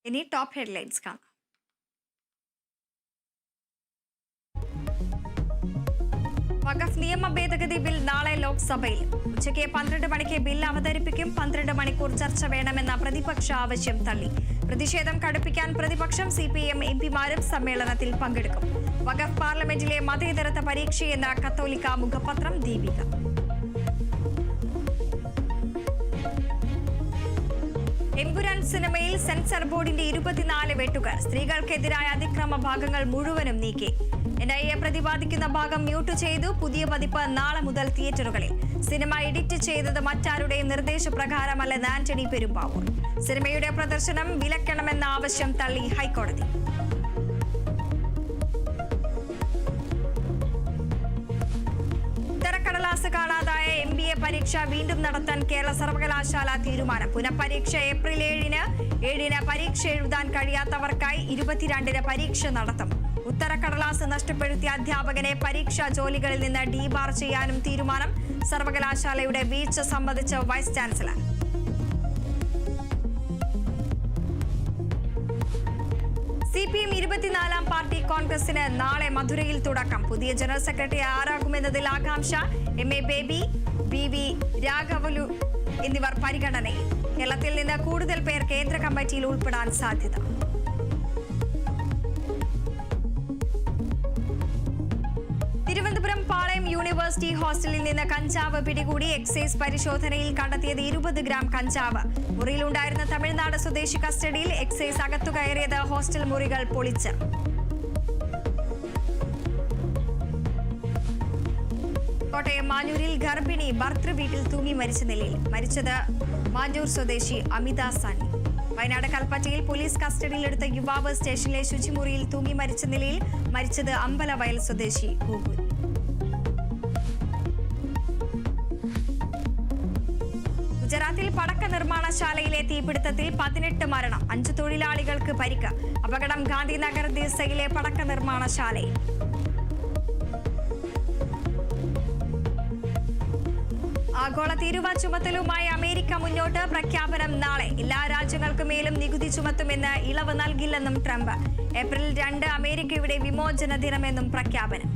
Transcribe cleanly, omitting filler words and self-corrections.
ഇനി top headlines കാണാം. വഖഫ് നിയമ ഭേദഗതി ബിൽ നാളെ ലോക്സഭയിൽ. ഉച്ചയ്ക്ക് 12 മണിക്ക് ബിൽ അവതരിപ്പിക്കും. 12 മണിക്കൂർ ചർച്ച വേണമെന്ന പ്രതിപക്ഷ ആവശ്യം തള്ളി. പ്രതിഷേധം കടുപ്പിക്കാൻ പ്രതിപക്ഷം CPM എംപിമാരും സമ്മേളനത്തിൽ പങ്കെടുക്കും. വഖഫ് പാർലമെന്റിലെ മതേതരത്വ പരീക്ഷയെന്ന കത്തോലിക്ക മുഖപത്രം ദീപിക. എമ്പുരാൻ സിനിമയിൽ സെൻസർ ബോർഡിന്റെ 24 വെട്ടുകാർ. സ്ത്രീകൾക്കെതിരായ അതിക്രമ ഭാഗങ്ങൾ മുഴുവനും നീക്കി. NIA പ്രതിപാദിക്കുന്ന ഭാഗം മ്യൂട്ട് ചെയ്തു. പുതിയ പതിപ്പ് നാളെ മുതൽ തിയേറ്ററുകളിൽ. സിനിമ എഡിറ്റ് ചെയ്തത് മറ്റാരുടെയും നിർദ്ദേശപ്രകാരമല്ലെന്ന് ആന്റണി പെരുമ്പാവൂർ. സിനിമയുടെ പ്രദർശനം വിലക്കണമെന്ന ആവശ്യം തള്ളി ഹൈക്കോടതി. ഉത്തരക്കടലാസ് കാണാതായ MBA പരീക്ഷ വീണ്ടും നടത്താൻ കേരള സർവകലാശാല തീരുമാനം. പുനഃപരീക്ഷ ഏപ്രിൽ 7-ന് പരീക്ഷ എഴുതാൻ കഴിയാത്തവർക്കായി 22-ന് പരീക്ഷ നടത്തും. ഉത്തരക്കടലാസ് നഷ്ടപ്പെടുത്തിയ അധ്യാപകനെ പരീക്ഷാ ജോലികളിൽ നിന്ന് ഡീബാർ ചെയ്യാനും തീരുമാനം. സർവകലാശാലയുടെ വീഴ്ച സംബന്ധിച്ച് വൈസ് ചാൻസലർ. CPM 24-ാം പാർട്ടി കോൺഗ്രസിന് നാളെ മധുരയിൽ തുടക്കം. പുതിയ ജനറൽ സെക്രട്ടറി ആരാകുമെന്നതിൽ ആകാംക്ഷ. MA ബേബി, BV രാഘവലു എന്നിവർ പരിഗണനയിൽ. കേരളത്തിൽ നിന്ന് കൂടുതൽ പേർ കേന്ദ്ര കമ്മിറ്റിയിൽ ഉൾപ്പെടാൻ സാധ്യത. തിരുവനന്തപുരം പാളയം യൂണിവേഴ്സിറ്റി ഹോസ്റ്റലിൽ നിന്ന് കഞ്ചാവ് പിടികൂടി. എക്സൈസ് പരിശോധനയിൽ കണ്ടെത്തിയത് 20 ഗ്രാം കഞ്ചാവ്. മുറിയിലുണ്ടായിരുന്ന തമിഴ്നാട് സ്വദേശി കസ്റ്റഡിയിൽ. എക്സൈസ് അകത്തു കയറിയത് ഹോസ്റ്റൽ മുറികൾ പൊളിച്ച്. കോട്ടയം മാഞ്ഞൂരിൽ ഗർഭിണി ഭർത്തൃവീട്ടിൽ തൂങ്ങി മരിച്ച നിലയിൽ. മരിച്ചത് മാഞ്ഞൂർ സ്വദേശി അമിത സാനി. വയനാട് കൽപ്പറ്റയിൽ പോലീസ് കസ്റ്റഡിയിലെടുത്ത യുവാവ് സ്റ്റേഷനിലെ ശുചിമുറിയിൽ തൂങ്ങി മരിച്ച നിലയിൽ. മരിച്ചത് അമ്പലവയൽ സ്വദേശി ഗോകുൽ. ഗുജറാത്തിൽ പടക്ക നിർമ്മാണശാലയിലെ തീപിടുത്തത്തിൽ 18 മരണം, 5 തൊഴിലാളികൾക്ക് പരിക്ക്. അപകടം ഗാന്ധിനഗർ ദിസയിലെ പടക്ക നിർമ്മാണശാലയിൽ. ആഗോള തീരുവ ചുമത്തലുമായി അമേരിക്ക മുന്നോട്ട്. പ്രഖ്യാപനം നാളെ. എല്ലാ രാജ്യങ്ങൾക്കു മേലും നികുതി ചുമത്തുമെന്ന് ഇളവ് നൽകില്ലെന്നും ട്രംപ്. ഏപ്രിൽ 2 അമേരിക്കയുടെ വിമോചന ദിനമെന്നും പ്രഖ്യാപനം.